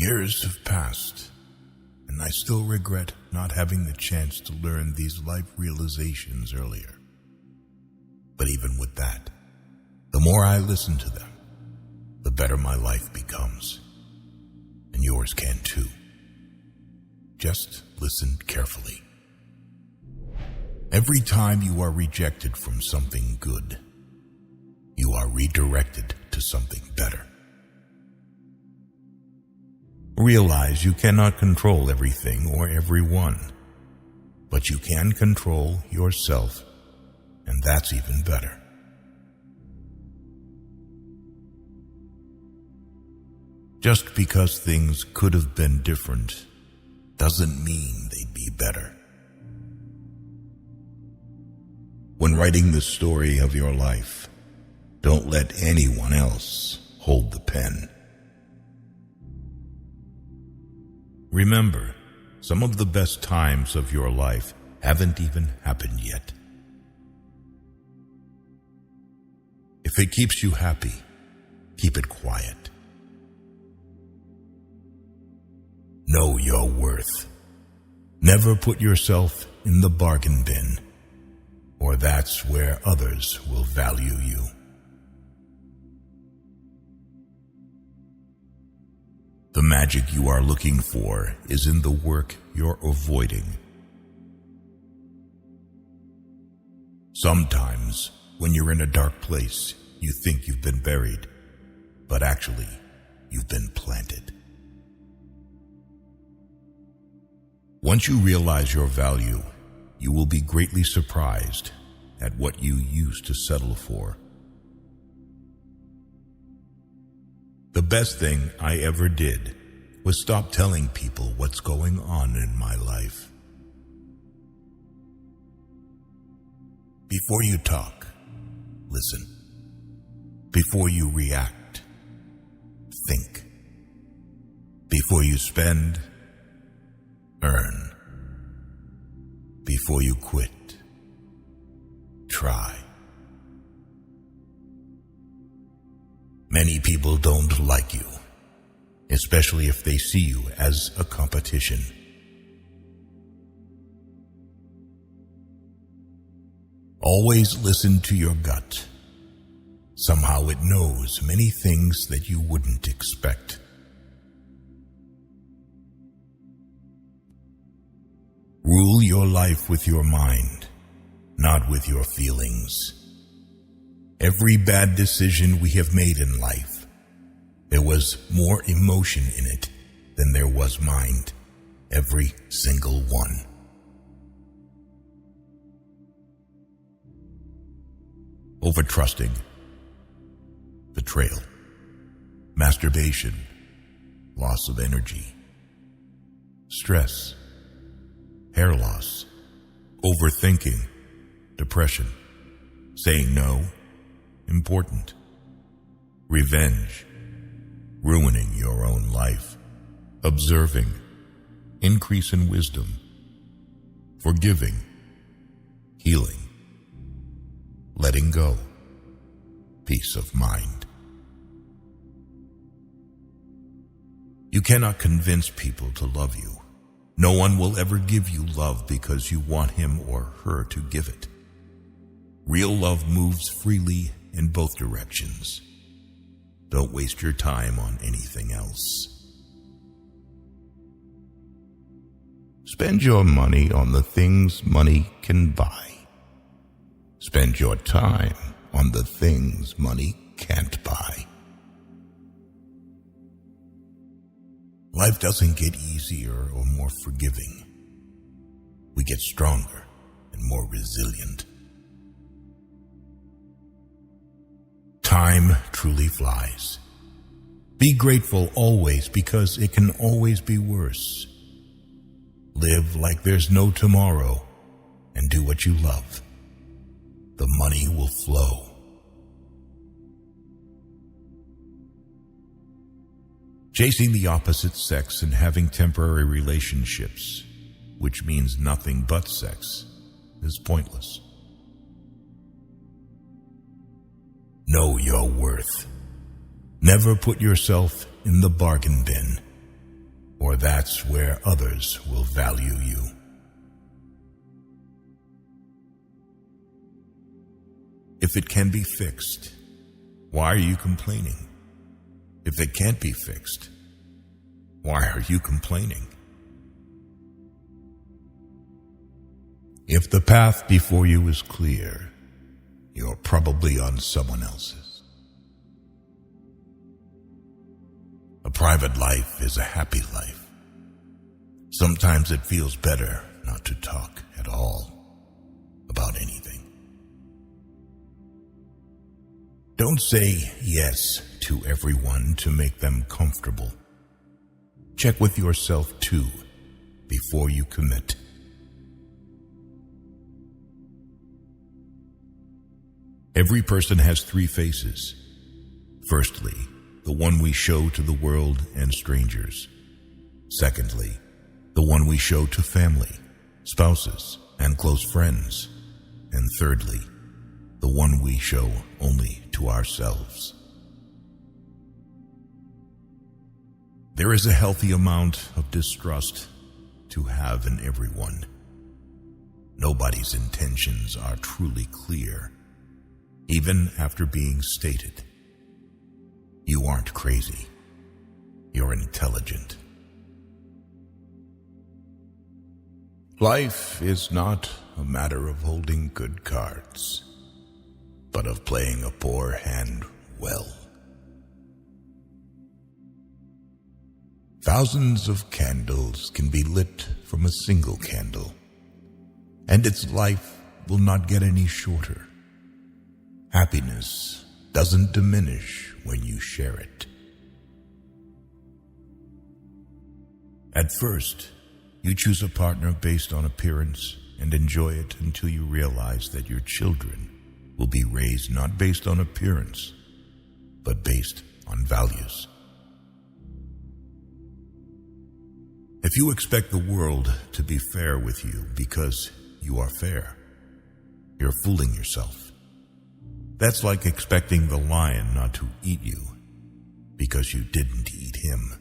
Years have passed, and I still regret not having the chance to learn these life realizations earlier. But even with that, the more I listen to them, the better my life becomes. And yours can too. Just listen carefully. Every time you are rejected from something good, you are redirected to something better. Realize you cannot control everything or everyone, but you can control yourself, and that's even better. Just because things could have been different doesn't mean they'd be better. When writing the story of your life, don't let anyone else hold the pen. Remember, some of the best times of your life haven't even happened yet. If it keeps you happy, keep it quiet. Know your worth. Never put yourself in the bargain bin, or that's where others will value you. The magic you are looking for is in the work you're avoiding. Sometimes, when you're in a dark place, you think you've been buried, but actually, you've been planted. Once you realize your value, you will be greatly surprised at what you used to settle for. The best thing I ever did was stop telling people what's going on in my life. Before you talk, listen. Before you react, think. Before you spend, earn. Before you quit, try. Many people don't like you, especially if they see you as a competition. Always listen to your gut. Somehow it knows many things that you wouldn't expect. Rule your life with your mind, not with your feelings. Every bad decision we have made in life, there was more emotion in it than there was mind. Every single one. Overtrusting, betrayal, masturbation, loss of energy, stress, hair loss, overthinking, depression, saying no, important, revenge, ruining your own life, observing, increase in wisdom, forgiving, healing, letting go, peace of mind. You cannot convince people to love you. No one will ever give you love because you want him or her to give it. Real love moves freely in both directions. Don't waste your time on anything else. Spend your money on the things money can buy. Spend your time on the things money can't buy. Life doesn't get easier or more forgiving. We get stronger and more resilient. Time truly flies. Be grateful always because it can always be worse. Live like there's no tomorrow and do what you love. The money will flow. Chasing the opposite sex and having temporary relationships, which means nothing but sex, is pointless. Know your worth. Never put yourself in the bargain bin, that's where others will value you. If it can be fixed, why are you complaining? If it can't be fixed, why are you complaining? If the path before you is clear, you're probably on someone else's. A private life is a happy life. Sometimes it feels better not to talk at all about anything. Don't say yes to everyone to make them comfortable. Check with yourself too before you commit. Every person has three faces. Firstly, the one we show to the world and strangers. Secondly, the one we show to family, spouses, and close friends. And thirdly, the one we show only to ourselves. There is a healthy amount of distrust to have in everyone. Nobody's intentions are truly clear, even after being stated. You aren't crazy. You're intelligent. Life is not a matter of holding good cards, but of playing a poor hand well. Thousands of candles can be lit from a single candle, and its life will not get any shorter. Happiness doesn't diminish when you share it. At first, you choose a partner based on appearance and enjoy it until you realize that your children will be raised not based on appearance, but based on values. If you expect the world to be fair with you because you are fair, you're fooling yourself. That's like expecting the lion not to eat you because you didn't eat him.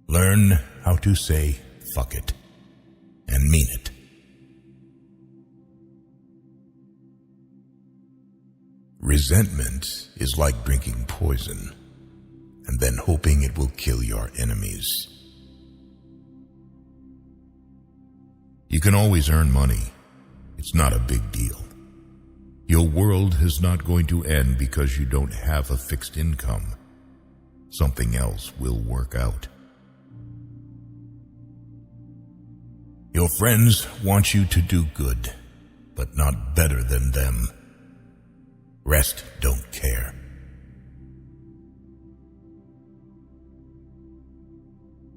Learn how to say fuck it and mean it. Resentment is like drinking poison and then hoping it will kill your enemies. You can always earn money. It's not a big deal. Your world is not going to end because you don't have a fixed income. Something else will work out. Your friends want you to do good, but not better than them. Rest don't care.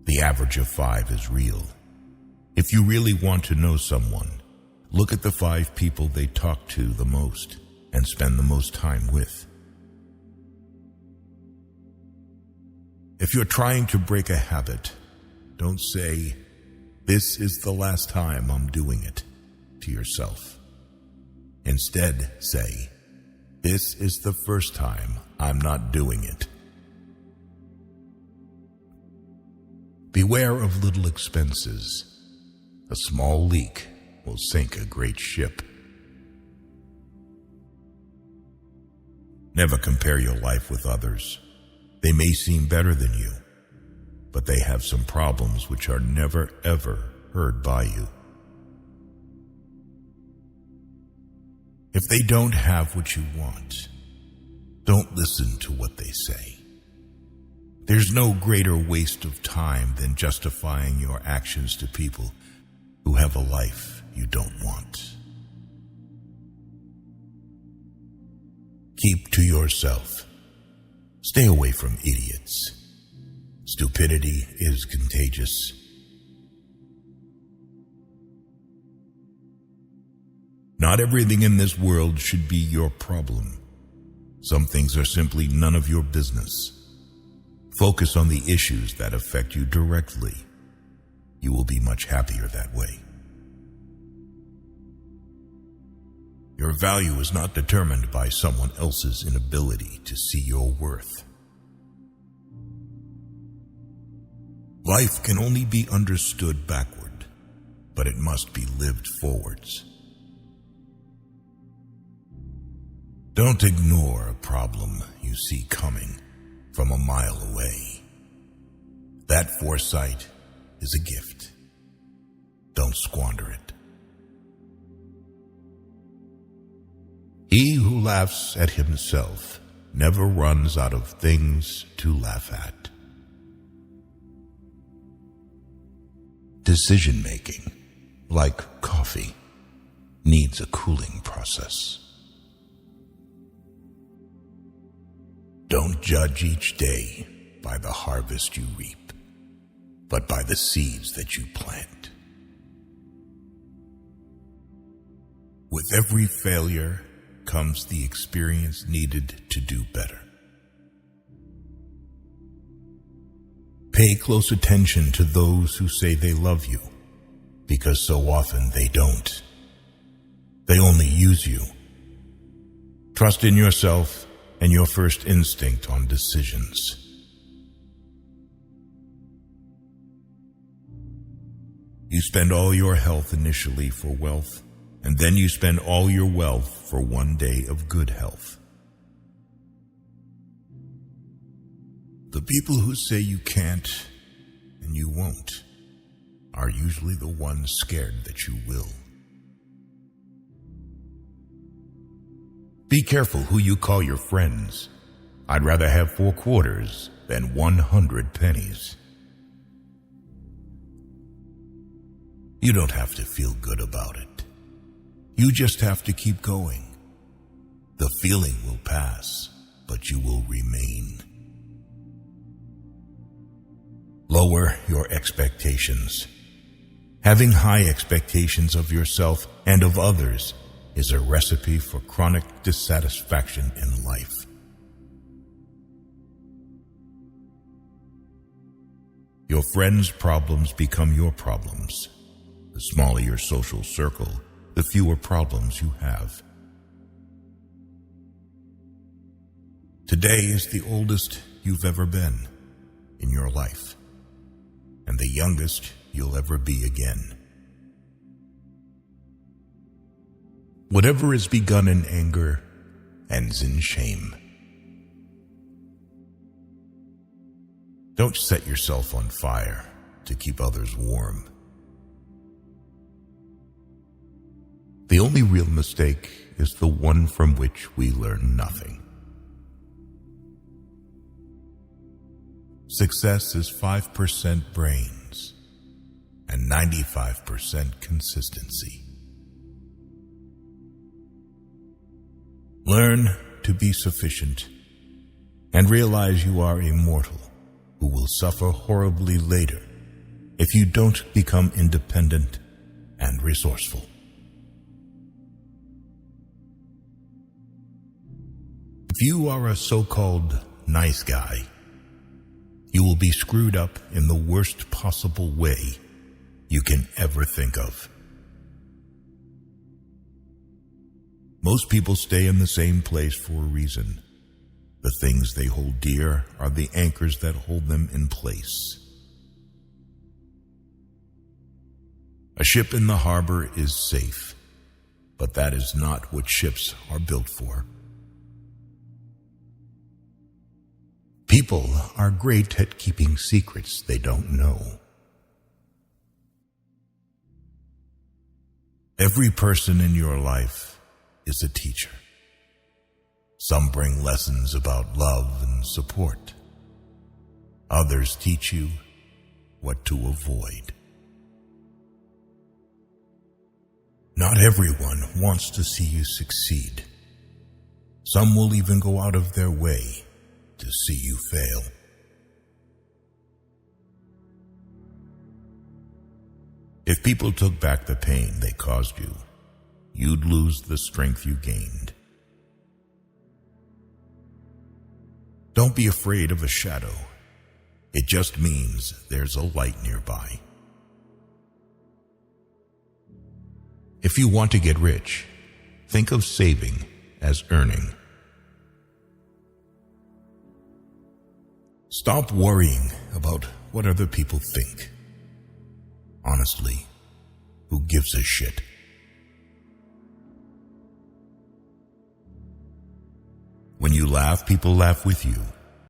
The average of 5 is real. If you really want to know someone, look at the 5 people they talk to the most and spend the most time with. If you're trying to break a habit, don't say, "This is the last time I'm doing it," to yourself. Instead, say, "This is the first time I'm not doing it." Beware of little expenses. A small leak will sink a great ship. Never compare your life with others. They may seem better than you, but they have some problems which are never ever heard by you. If they don't have what you want, don't listen to what they say. There's no greater waste of time than justifying your actions to people who have a life you don't want. Keep to yourself. Stay away from idiots. Stupidity is contagious. Not everything in this world should be your problem. Some things are simply none of your business. Focus on the issues that affect you directly. You will be much happier that way. Your value is not determined by someone else's inability to see your worth. Life can only be understood backward, but it must be lived forwards. Don't ignore a problem you see coming from a mile away. That foresight is a gift. Don't squander it. He who laughs at himself never runs out of things to laugh at. Decision-making, like coffee, needs a cooling process. Don't judge each day by the harvest you reap, but by the seeds that you plant. With every failure comes the experience needed to do better. Pay close attention to those who say they love you, because so often they don't. They only use you. Trust in yourself and your first instinct on decisions. You spend all your health initially for wealth, and then you spend all your wealth for one day of good health. The people who say you can't and you won't are usually the ones scared that you will. Be careful who you call your friends. I'd rather have 4 quarters than 100 pennies. You don't have to feel good about it. You just have to keep going. The feeling will pass, but you will remain. Lower your expectations. Having high expectations of yourself and of others is a recipe for chronic dissatisfaction in life. Your friends' problems become your problems. The smaller your social circle, the fewer problems you have. Today is the oldest you've ever been in your life, and the youngest you'll ever be again. Whatever is begun in anger ends in shame. Don't set yourself on fire to keep others warm. The only real mistake is the one from which we learn nothing. Success is 5% brains and 95% consistency. Learn to be sufficient and realize you are a mortal who will suffer horribly later if you don't become independent and resourceful. If you are a so-called nice guy, you will be screwed up in the worst possible way you can ever think of. Most people stay in the same place for a reason. The things they hold dear are the anchors that hold them in place. A ship in the harbor is safe, but that is not what ships are built for. People are great at keeping secrets they don't know. Every person in your life is a teacher. Some bring lessons about love and support. Others teach you what to avoid. Not everyone wants to see you succeed. Some will even go out of their way to see you fail. If people took back the pain they caused you, you'd lose the strength you gained. Don't be afraid of a shadow. It just means there's a light nearby. If you want to get rich, think of saving as earning. Stop worrying about what other people think. Honestly, who gives a shit? When you laugh, people laugh with you.